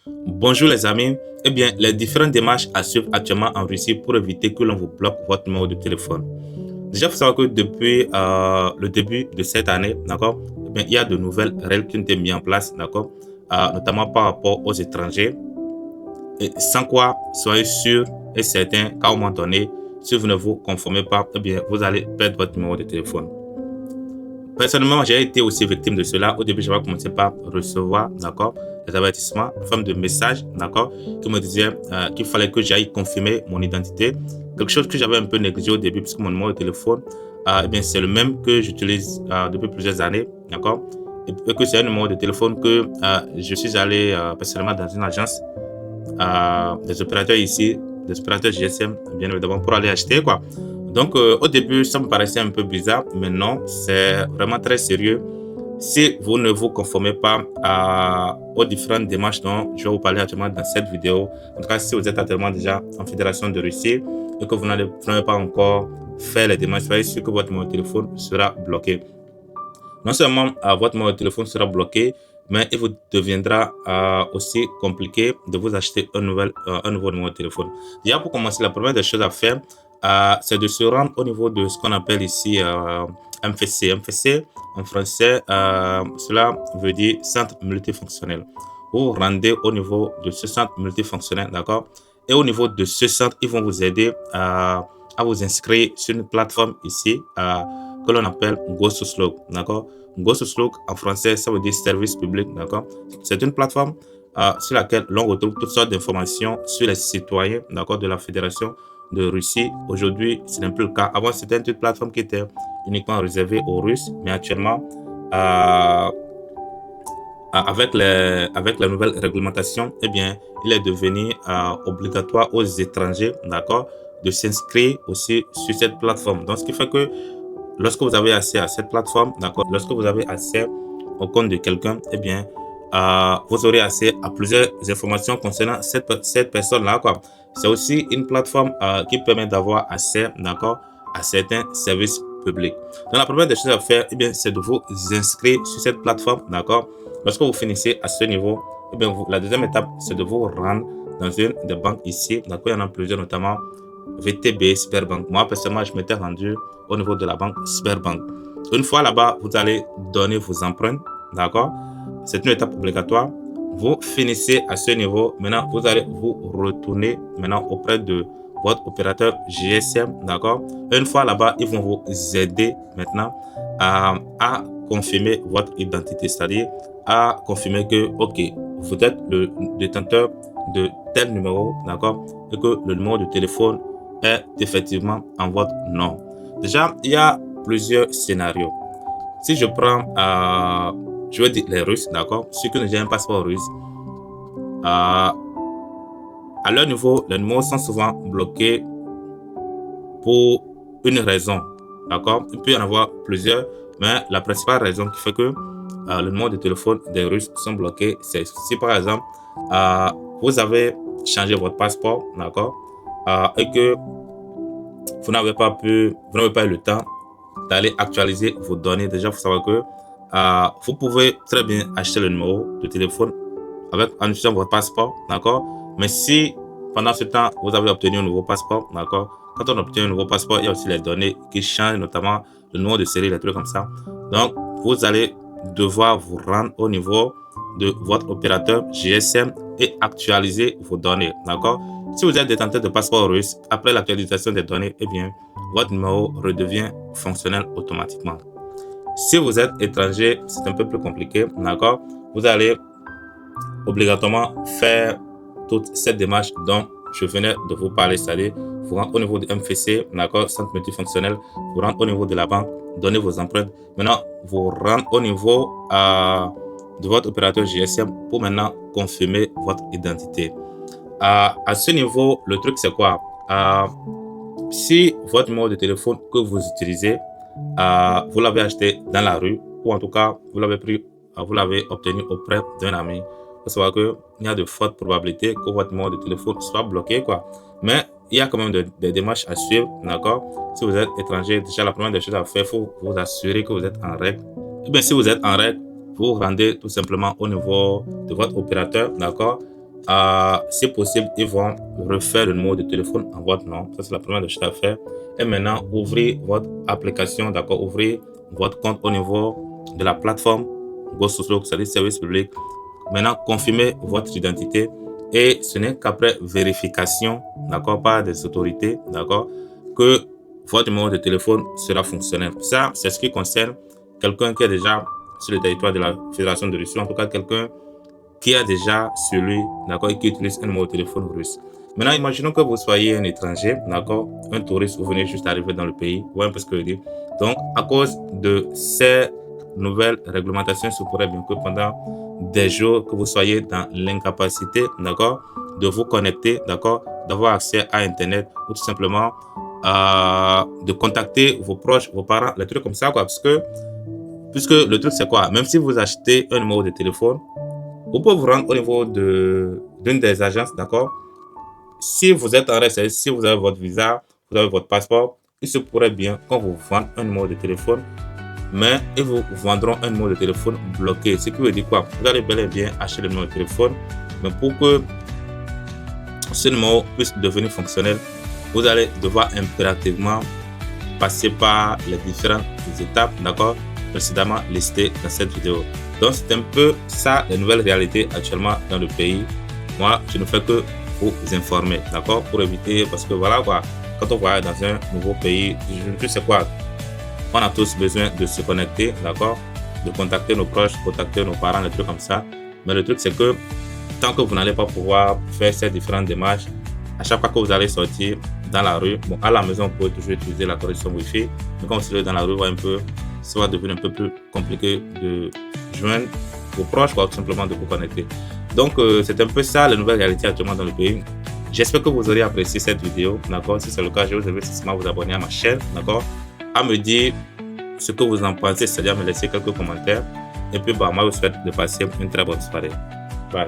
Bonjour les amis. Eh bien, les différentes démarches à suivre actuellement en Russie pour éviter que l'on vous bloque votre numéro de téléphone. Déjà, il faut savoir que depuis le début de cette année, d'accord, eh bien, il y a de nouvelles règles qui ont été mises en place, d'accord, notamment par rapport aux étrangers. Et sans quoi, soyez sûr et certain qu'à un moment donné, si vous ne vous conformez pas, eh bien, vous allez perdre votre numéro de téléphone. Personnellement, j'ai été aussi victime de cela. Au début, j'avais commencé par recevoir, d'accord, des avertissements, en forme de messages, d'accord, qui me disaient qu'il fallait que j'aille confirmer mon identité. Quelque chose que j'avais un peu négligé au début, puisque mon numéro de téléphone, eh bien, c'est le même que j'utilise depuis plusieurs années, d'accord, et que c'est un numéro de téléphone que je suis allé personnellement dans une agence des opérateurs ici, des opérateurs GSM, bien évidemment, pour aller acheter, quoi. Donc, au début, ça me paraissait un peu bizarre, mais non, c'est vraiment très sérieux. Si vous ne vous conformez pas aux différentes démarches dont je vais vous parler actuellement dans cette vidéo, en tout cas, si vous êtes actuellement déjà en Fédération de Russie et que vous n'avez pas encore fait les démarches, soyez sûr que votre numéro de téléphone sera bloqué. Non seulement votre numéro de téléphone sera bloqué, mais il vous deviendra aussi compliqué de vous acheter un nouveau numéro de téléphone. Déjà, pour commencer, la première des choses à faire, c'est de se rendre au niveau de ce qu'on appelle ici MFC. MFC, en français, cela veut dire centre multifonctionnel. Vous vous rendez au niveau de ce centre multifonctionnel, d'accord? Et au niveau de ce centre, ils vont vous aider à vous inscrire sur une plateforme ici que l'on appelle Gossoslog, d'accord? Gossoslog, en français, ça veut dire service public, d'accord? C'est une plateforme sur laquelle l'on retrouve toutes sortes d'informations sur les citoyens, d'accord, de la Fédération de Russie. Aujourd'hui, ce n'est plus le cas. Avant, c'était une plateforme qui était uniquement réservée aux Russes, mais actuellement, avec la nouvelle réglementation, eh bien, il est devenu obligatoire aux étrangers, d'accord, de s'inscrire aussi sur cette plateforme. Donc, ce qui fait que lorsque vous avez accès à cette plateforme, d'accord, lorsque vous avez accès au compte de quelqu'un, eh bien, vous aurez accès à plusieurs informations concernant cette personne-là, quoi. C'est aussi une plateforme qui permet d'avoir accès, d'accord, à certains services publics. Donc, la première des choses à faire, eh bien, c'est de vous inscrire sur cette plateforme, d'accord. Lorsque vous finissez à ce niveau, eh bien, la deuxième étape, c'est de vous rendre dans une des banques ici, d'accord, il y en a plusieurs, notamment VTB, Sberbank. Moi, personnellement, je m'étais rendu au niveau de la banque Sberbank. Une fois là-bas, vous allez donner vos empreintes, d'accord? C'est une étape obligatoire. Vous finissez à ce niveau. Maintenant, vous allez vous retourner maintenant auprès de votre opérateur GSM, d'accord? Une fois là-bas, ils vont vous aider maintenant à confirmer votre identité, c'est-à-dire à confirmer que, ok, vous êtes le détenteur de tel numéro, d'accord? Et que le numéro de téléphone est effectivement en votre nom. Déjà, il y a plusieurs scénarios. Si je prends, je veux dire les Russes, d'accord, ceux qui n'ont un passeport russe, à leur niveau, les numéros sont souvent bloqués pour une raison, d'accord. Il peut y en avoir plusieurs, mais la principale raison qui fait que le numéro de téléphone des Russes sont bloqués, c'est si par exemple, vous avez changé votre passeport, d'accord, et que vous n'avez pas eu le temps d'aller actualiser vos données. Déjà, il faut savoir que vous pouvez très bien acheter le numéro de téléphone en utilisant votre passeport, d'accord? Mais si pendant ce temps, vous avez obtenu un nouveau passeport, d'accord? Quand on obtient un nouveau passeport, il y a aussi les données qui changent, notamment le numéro de série, les trucs comme ça. Donc, vous allez devoir vous rendre au niveau de votre opérateur GSM et actualiser vos données, d'accord? Si vous êtes détenteur de passeport russe, après l'actualisation des données, eh bien, votre numéro redevient fonctionnel automatiquement. Si vous êtes étranger, c'est un peu plus compliqué, d'accord? Vous allez obligatoirement faire toute cette démarche dont je venais de vous parler, c'est-à-dire vous rentrez au niveau de MFC, d'accord, centre multifonctionnel, vous rentrez au niveau de la banque, donnez vos empreintes. Maintenant, vous rentrez au niveau de votre opérateur GSM pour maintenant confirmer votre identité. À ce niveau, le truc c'est quoi? Si votre numéro de téléphone que vous utilisez, vous l'avez acheté dans la rue, ou en tout cas, vous l'avez obtenu auprès d'un ami, il faut savoir qu'il y a de fortes probabilités que votre numéro de téléphone soit bloqué, quoi. Mais il y a quand même des démarches à suivre, d'accord? Si vous êtes étranger, déjà la première des choses à faire, il faut vous assurer que vous êtes en règle. Et bien, si vous êtes en règle, vous vous rendez tout simplement au niveau de votre opérateur, d'accord? si possible, ils vont refaire le numéro de téléphone en votre nom. Ça, c'est la première des choses à faire. Et maintenant, ouvrez votre application, d'accord? Ouvrez votre compte au niveau de la plateforme GoSocial, c'est-à-dire service public. Maintenant, confirmez votre identité et ce n'est qu'après vérification, d'accord, par des autorités, d'accord, que votre numéro de téléphone sera fonctionnel. Ça, c'est ce qui concerne quelqu'un qui est déjà sur le territoire de la Fédération de Russie, en tout cas quelqu'un qui a déjà sur lui, d'accord, et qui utilise un numéro de téléphone russe. Maintenant, imaginons que vous soyez un étranger, d'accord, un touriste, vous venez juste arriver dans le pays, ou un peu ce que je dis. Donc, à cause de ces nouvelles réglementations, il se pourrait bien que pendant des jours, que vous soyez dans l'incapacité, d'accord, de vous connecter, d'accord, d'avoir accès à Internet, ou tout simplement de contacter vos proches, vos parents, les trucs comme ça, quoi, puisque le truc, c'est quoi? Même si vous achetez un numéro de téléphone, vous pouvez vous rendre au niveau d'une des agences, d'accord? Si vous êtes en reste, si vous avez votre visa, vous avez votre passeport, il se pourrait bien qu'on vous vende un numéro de téléphone, mais ils vous vendront un numéro de téléphone bloqué. Ce qui veut dire quoi? Vous allez bel et bien acheter le numéro de téléphone, mais pour que ce numéro puisse devenir fonctionnel, vous allez devoir impérativement passer par les différentes étapes, d'accord, précédemment listées dans cette vidéo. Donc, c'est un peu ça, les nouvelles réalités actuellement dans le pays. Moi, je ne fais que vous informer, d'accord, pour éviter, parce que voilà quoi, quand on voyage dans un nouveau pays, je sais quoi, on a tous besoin de se connecter, d'accord, de contacter nos proches, contacter nos parents, des trucs comme ça. Mais le truc, c'est que tant que vous n'allez pas pouvoir faire ces différentes démarches, à chaque fois que vous allez sortir dans la rue, bon, à la maison, vous pouvez toujours utiliser la connexion Wi-Fi, mais quand vous serez dans la rue, ça va devenir un peu plus compliqué de joindre vos proches, ou tout simplement de vous connecter. Donc, c'est un peu ça, la nouvelle réalité actuellement dans le pays. J'espère que vous aurez apprécié cette vidéo, d'accord? Si c'est le cas, je vous invite à vous abonner à ma chaîne, d'accord? À me dire ce que vous en pensez, c'est-à-dire me laisser quelques commentaires. Et puis, moi, je vous souhaite de passer une très bonne soirée. Bye.